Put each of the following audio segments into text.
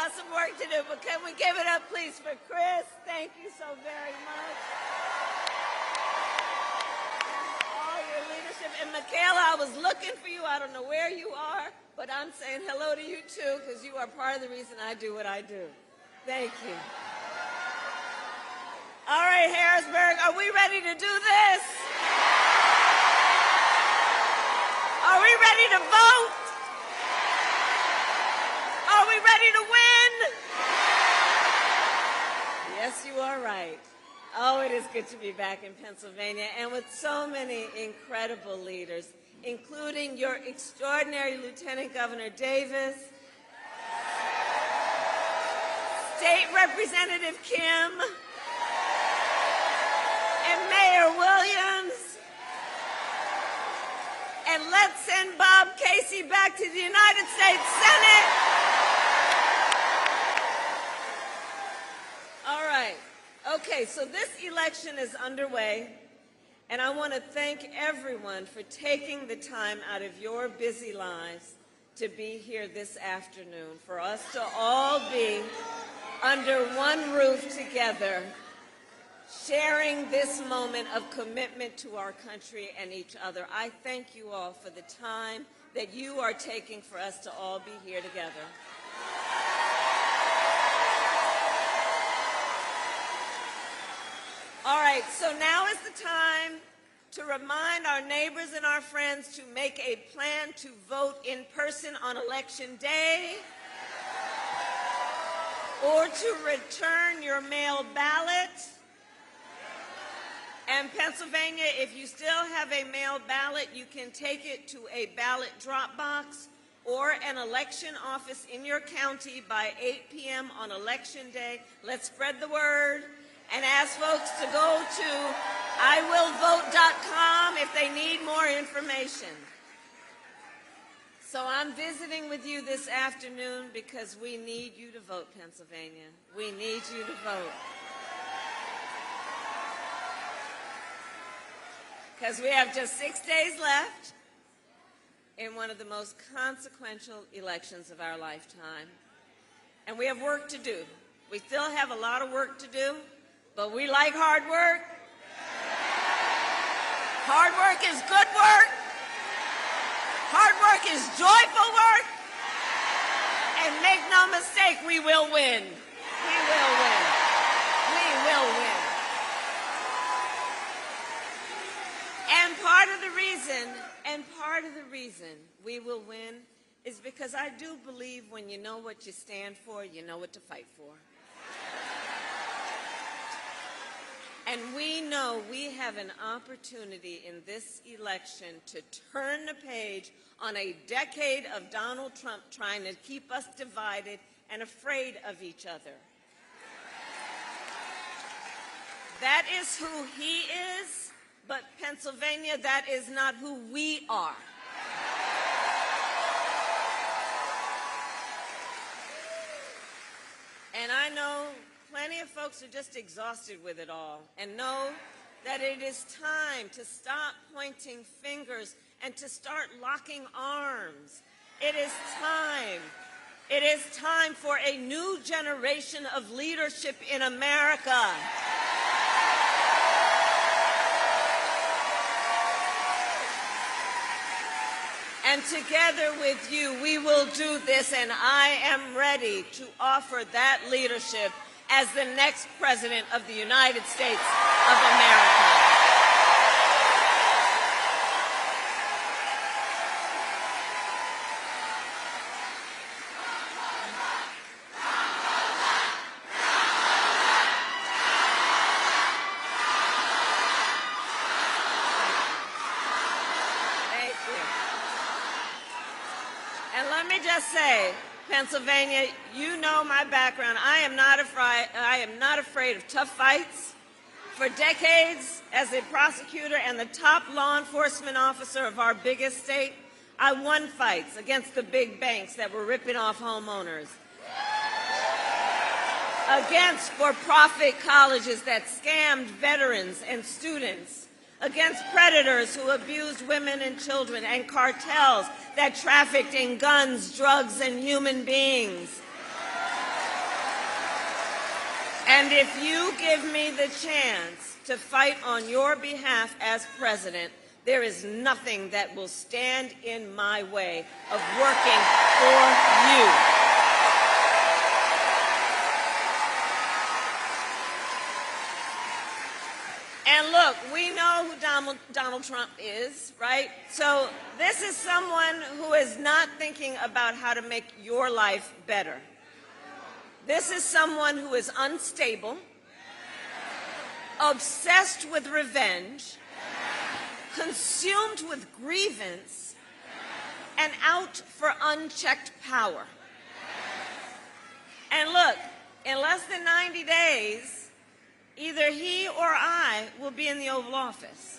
got some work to do, but can we give it up, please, for Chris? Thank you so very much. All your leadership. And Michaela, I was looking for you. I don't know where you are, but I'm saying hello to you, too, because you are part of the reason I do what I do. Thank you. All right, Harrisburg, are we ready to do this? Are we ready to vote? Are we ready to win? Yes, you are right. Oh, it is good to be back in Pennsylvania and with so many incredible leaders, including your extraordinary Lieutenant Governor Davis, State Representative Kim, and Mayor Williams. And let's send Bob Casey back to the United States Senate. All right. Okay, so this election is underway, and I want to thank everyone for taking the time out of your busy lives to be here this afternoon, for us to all be under one roof together, sharing this moment of commitment to our country and each other. I thank you all for the time that you are taking for us to all be here together. All right, so now is the time to remind our neighbors and our friends to make a plan to vote in person on Election Day, or to return your mail ballot. And Pennsylvania, if you still have a mail ballot, you can take it to a ballot drop box or an election office in your county by 8 p.m. on Election Day. Let's spread the word and ask folks to go to iwillvote.com if they need more information. So I'm visiting with you this afternoon because we need you to vote, Pennsylvania. We need you to vote. Because we have just 6 days left in one of the most consequential elections of our lifetime. And we have work to do. We still have a lot of work to do, but we like hard work. Hard work is good work. Hard work is joyful work. And make no mistake, we will win. We will win. We will win. And part of the reason we will win is because I do believe when you know what you stand for, you know what to fight for. And we know we have an opportunity in this election to turn the page on a decade of Donald Trump trying to keep us divided and afraid of each other. That is who he is, but Pennsylvania, that is not who we are. And I know plenty of folks are just exhausted with it all and know that it is time to stop pointing fingers and to start locking arms. It is time. It is time for a new generation of leadership in America. And together with you, we will do this, and I am ready to offer that leadership as the next President of the United States of America. Thank you. And let me just say, Pennsylvania, you know my background. I am not afraid of tough fights. For decades, as a prosecutor and the top law enforcement officer of our biggest state, I won fights against the big banks that were ripping off homeowners, against for-profit colleges that scammed veterans and students, against predators who abused women and children, and cartels that trafficked in guns, drugs, and human beings. And if you give me the chance to fight on your behalf as president, there is nothing that will stand in my way of working for you. And look, we know who Donald Trump is, right? So this is someone who is not thinking about how to make your life better. This is someone who is unstable, obsessed with revenge, consumed with grievance, and out for unchecked power. And look, in less than 90 days, either he or I will be in the Oval Office.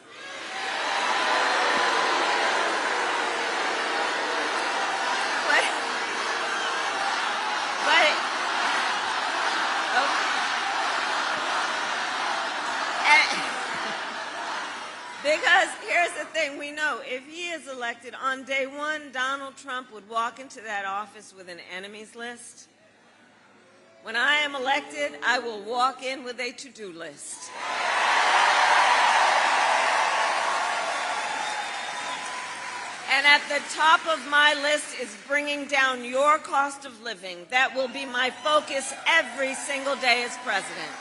Because here's the thing, we know if he is elected on day one, Donald Trump would walk into that office with an enemies list. When I am elected, I will walk in with a to-do list. And at the top of my list is bringing down your cost of living. That will be my focus every single day as president.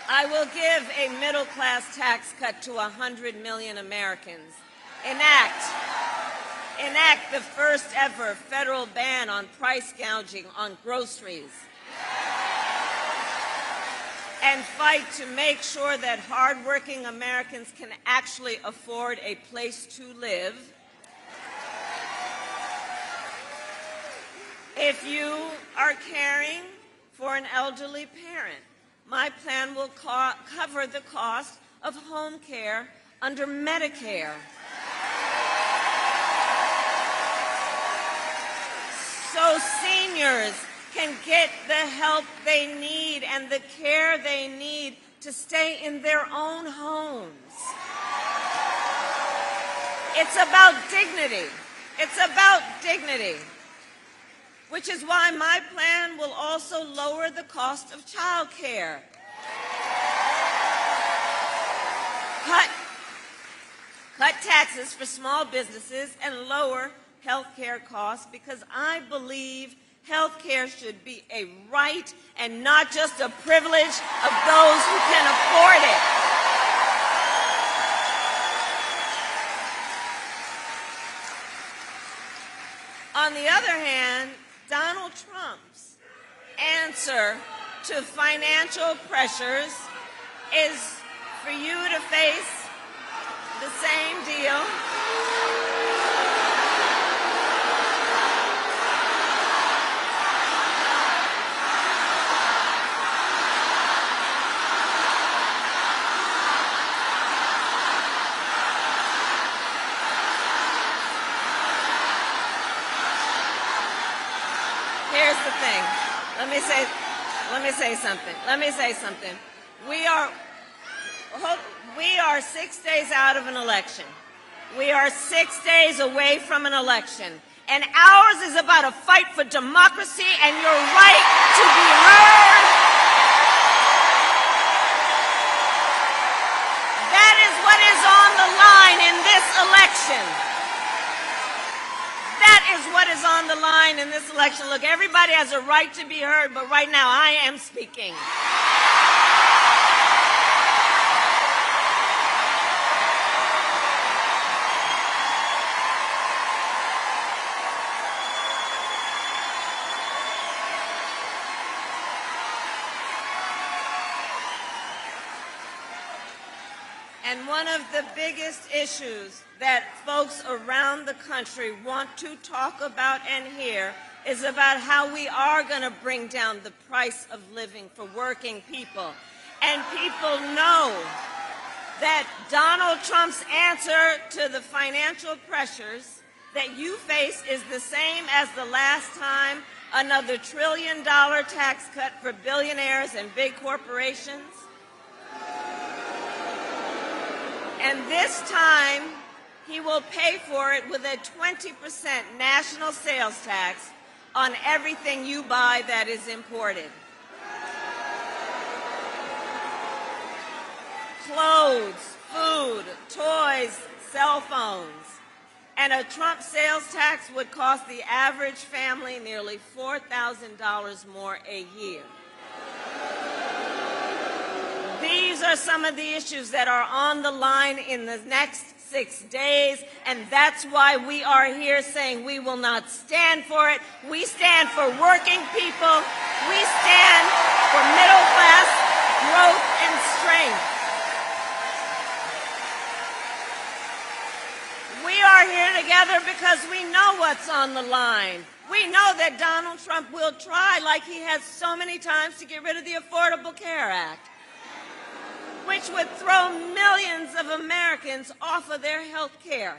I will give a middle-class tax cut to 100 million Americans. Enact the first ever federal ban on price gouging on groceries. And fight to make sure that hardworking Americans can actually afford a place to live. If you are caring for an elderly parent, my plan will cover the cost of home care under Medicare. So seniors can get the help they need and the care they need to stay in their own homes. It's about dignity. It's about dignity. Which is why my plan will also lower the cost of child care. Cut taxes for small businesses and lower health care costs, because I believe health care should be a right and not just a privilege of those who can afford it. On the other hand, Donald Trump's answer to financial pressures is for you to face the same deal. Here's the thing. Let me say something. We are 6 days out of an election. We are 6 days away from an election. And ours is about a fight for democracy and your right to be heard. That is what is on the line in this election. That is what is on the line in this election. Look, everybody has a right to be heard, but right now I am speaking. And one of the biggest issues that folks around the country want to talk about and hear is about how we are going to bring down the price of living for working people. And people know that Donald Trump's answer to the financial pressures that you face is the same as the last time, another $1 trillion tax cut for billionaires and big corporations. And this time, he will pay for it with a 20% national sales tax on everything you buy that is imported. Clothes, food, toys, cell phones. And a Trump sales tax would cost the average family nearly $4,000 more a year. These are some of the issues that are on the line in the next 6 days, and that's why we are here saying we will not stand for it. We stand for working people. We stand for middle-class growth and strength. We are here together because we know what's on the line. We know that Donald Trump will try, like he has so many times, to get rid of the Affordable Care Act, which would throw millions of Americans off of their health care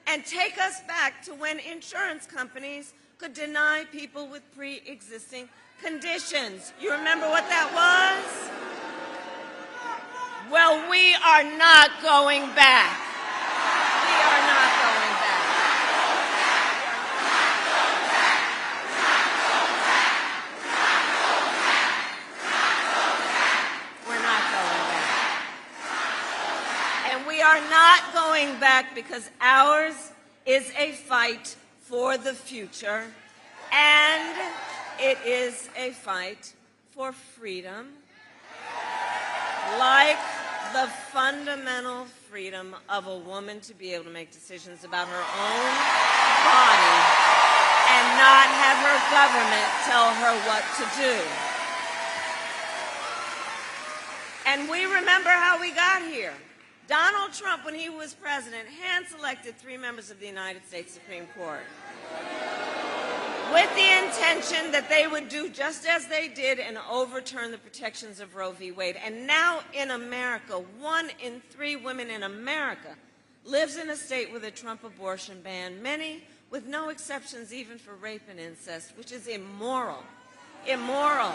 and take us back to when insurance companies could deny people with pre-existing conditions. You remember what that was? Well, we are not going back. We are not going back. We're not going back. And we are not going back because ours is a fight for the future, and it is a fight for freedom, like the fundamental freedom of a woman to be able to make decisions about her own body and not have her government tell her what to do. And we remember how we got here. Donald Trump, when he was president, hand-selected 3 members of the United States Supreme Court with the intention that they would do just as they did and overturn the protections of Roe v. Wade. And now in America, 1 in 3 women in America lives in a state with a Trump abortion ban, many with no exceptions even for rape and incest, which is immoral. Immoral.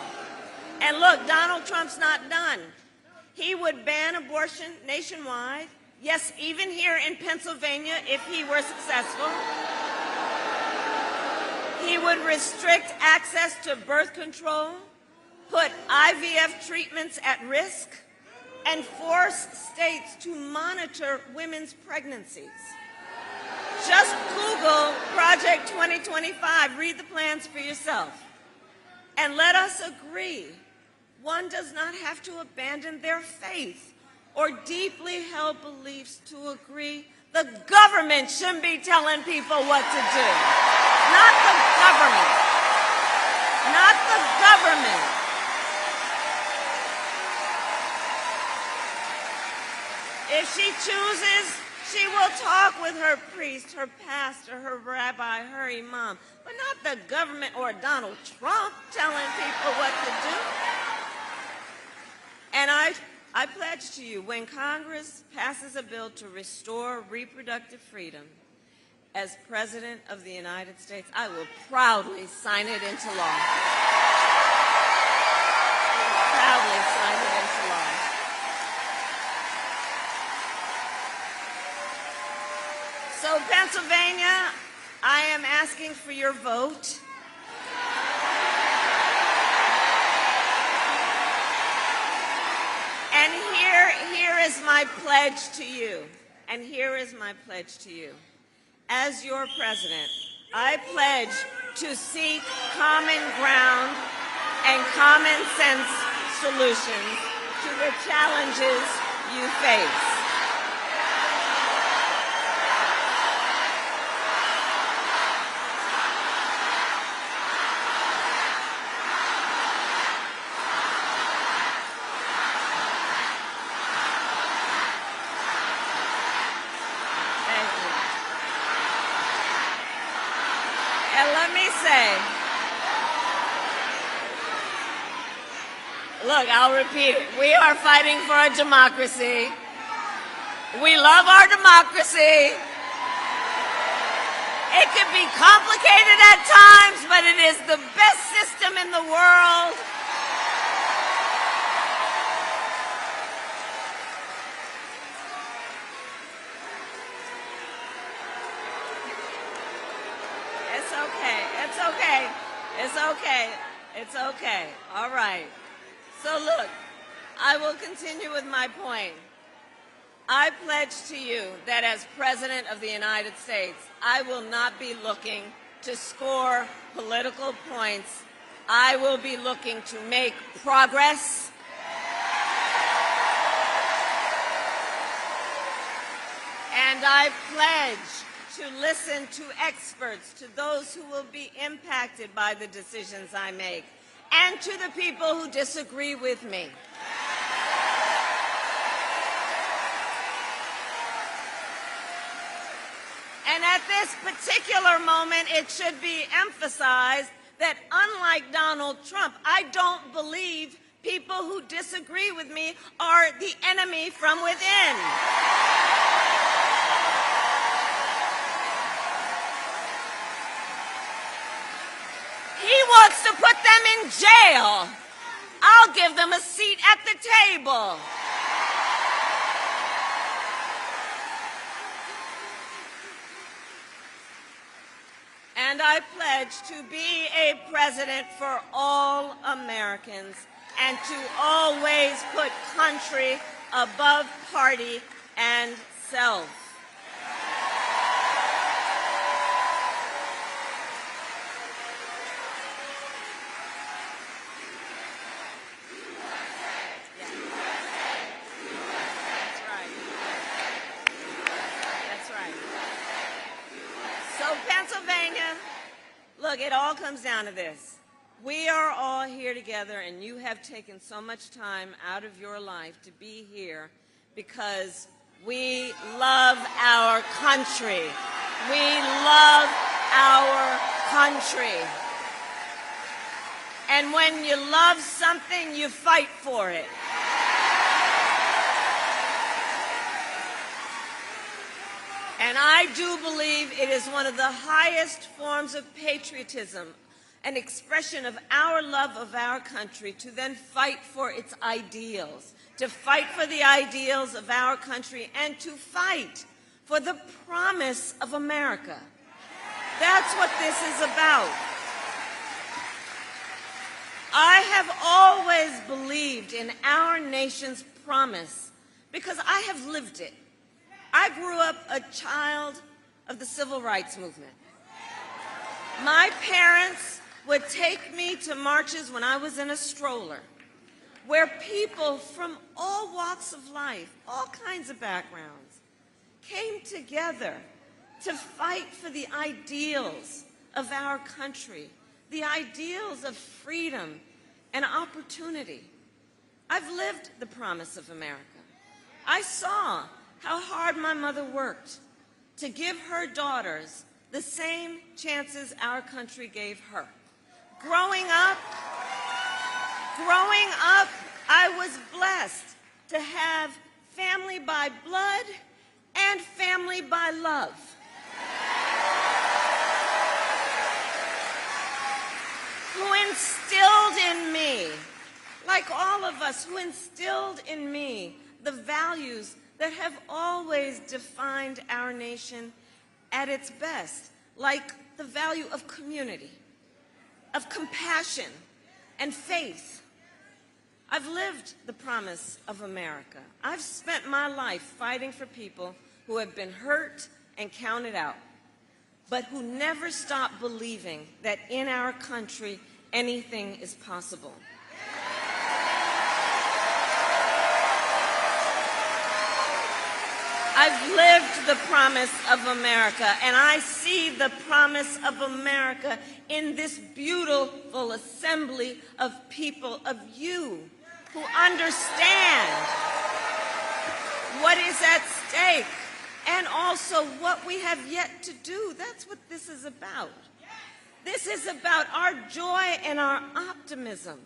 And look, Donald Trump's not done. He would ban abortion nationwide, yes, even here in Pennsylvania if he were successful. He would restrict access to birth control, put IVF treatments at risk, and force states to monitor women's pregnancies. Just Google Project 2025. Read the plans for yourself. And let us agree, one does not have to abandon their faith or deeply held beliefs to agree the government shouldn't be telling people what to do. Not the government. Not the government. If she chooses, she will talk with her priest, her pastor, her rabbi, her imam, but not the government or Donald Trump telling people what to do. And I pledge to you, when Congress passes a bill to restore reproductive freedom, as President of the United States, I will proudly sign it into law. I will proudly sign it into law. So, Pennsylvania, I am asking for your vote. And here is my pledge to you. And here is my pledge to you. As your president, I pledge to seek common ground and common sense solutions to the challenges you face. Look, I'll repeat it. We are fighting for a democracy. We love our democracy. It can be complicated at times, but it is the best system in the world. It's okay. It's okay. It's okay. It's okay. All right. So look, I will continue with my point. I pledge to you that as President of the United States, I will not be looking to score political points. I will be looking to make progress. And I pledge to listen to experts, to those who will be impacted by the decisions I make, and to the people who disagree with me. And at this particular moment, it should be emphasized that unlike Donald Trump, I don't believe people who disagree with me are the enemy from within. He wants to put them in jail. I'll give them a seat at the table. And I pledge to be a president for all Americans and to always put country above party and self. Look, it all comes down to this. We are all here together, and you have taken so much time out of your life to be here because we love our country. We love our country. And when you love something, you fight for it. And I do believe it is one of the highest forms of patriotism, an expression of our love of our country, to then fight for its ideals, to fight for the ideals of our country, and to fight for the promise of America. That's what this is about. I have always believed in our nation's promise because I have lived it. I grew up a child of the civil rights movement. My parents would take me to marches when I was in a stroller, where people from all walks of life, all kinds of backgrounds, came together to fight for the ideals of our country, the ideals of freedom and opportunity. I've lived the promise of America. I saw how hard my mother worked to give her daughters the same chances our country gave her. Growing up, I was blessed to have family by blood and family by love. Who instilled in me, like all of us, who instilled in me the values that have always defined our nation at its best, like the value of community, of compassion, and faith. I've lived the promise of America. I've spent my life fighting for people who have been hurt and counted out, but who never stop believing that in our country anything is possible. I've lived the promise of America, and I see the promise of America in this beautiful assembly of people, of you, who understand what is at stake and also what we have yet to do. That's what this is about. This is about our joy and our optimism,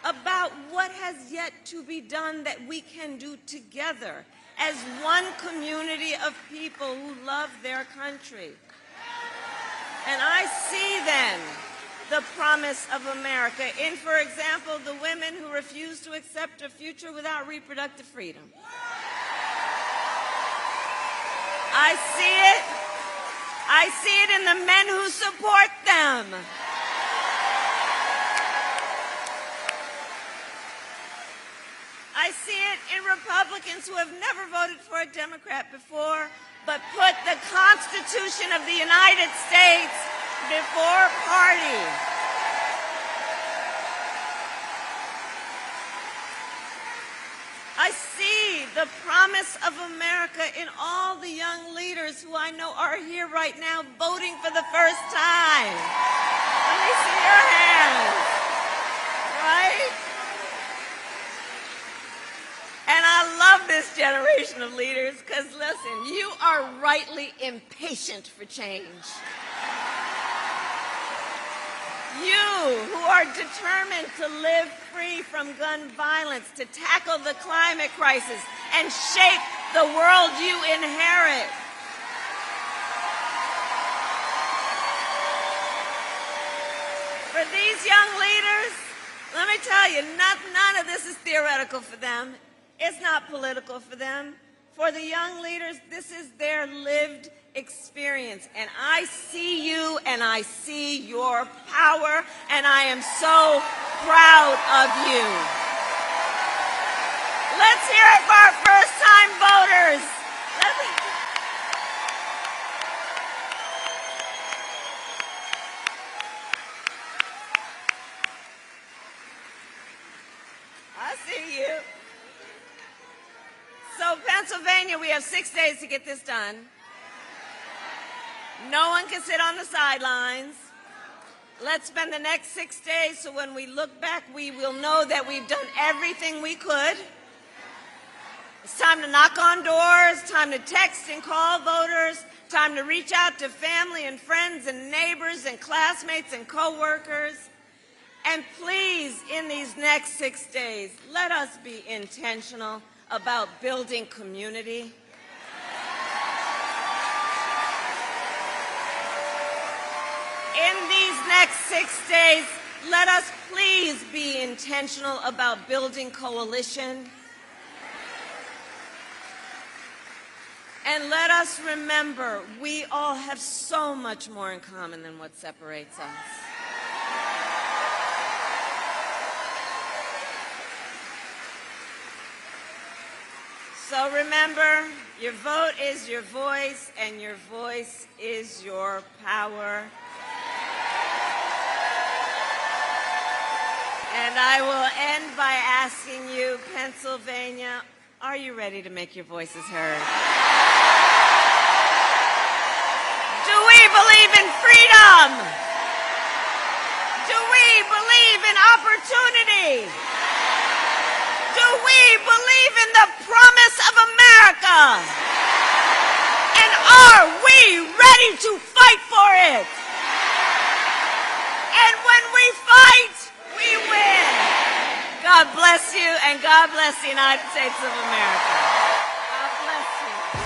about what has yet to be done that we can do together as one community of people who love their country. And I see then the promise of America in, for example, the women who refuse to accept a future without reproductive freedom. I see it in the men who support them. Republicans who have never voted for a Democrat before, but put the Constitution of the United States before party. I see the promise of America in all the young leaders who I know are here right now voting for the first time. Let me see your hands, right? And I love this generation of leaders because, listen, you are rightly impatient for change. You who are determined to live free from gun violence, to tackle the climate crisis, and shape the world you inherit. For these young leaders, let me tell you, none of this is theoretical for them. It's not political for them. For the young leaders, this is their lived experience. And I see you and I see your power, and I am so proud of you. Let's hear it for our first-time voters. I see you. So Pennsylvania, we have 6 days to get this done. No one can sit on the sidelines. Let's spend the next 6 days so when we look back, we will know that we've done everything we could. It's time to knock on doors, time to text and call voters, time to reach out to family and friends and neighbors and classmates and coworkers. And please, in these next 6 days, let us be intentional about building community. In these next 6 days, let us please be intentional about building coalition. And let us remember, we all have so much more in common than what separates us. So remember, your vote is your voice, and your voice is your power. And I will end by asking you, Pennsylvania, are you ready to make your voices heard? Do we believe in freedom? Do we believe in opportunity? Do we believe in the promise of America? And are we ready to fight for it? And when we fight, we win. God bless you, and God bless the United States of America.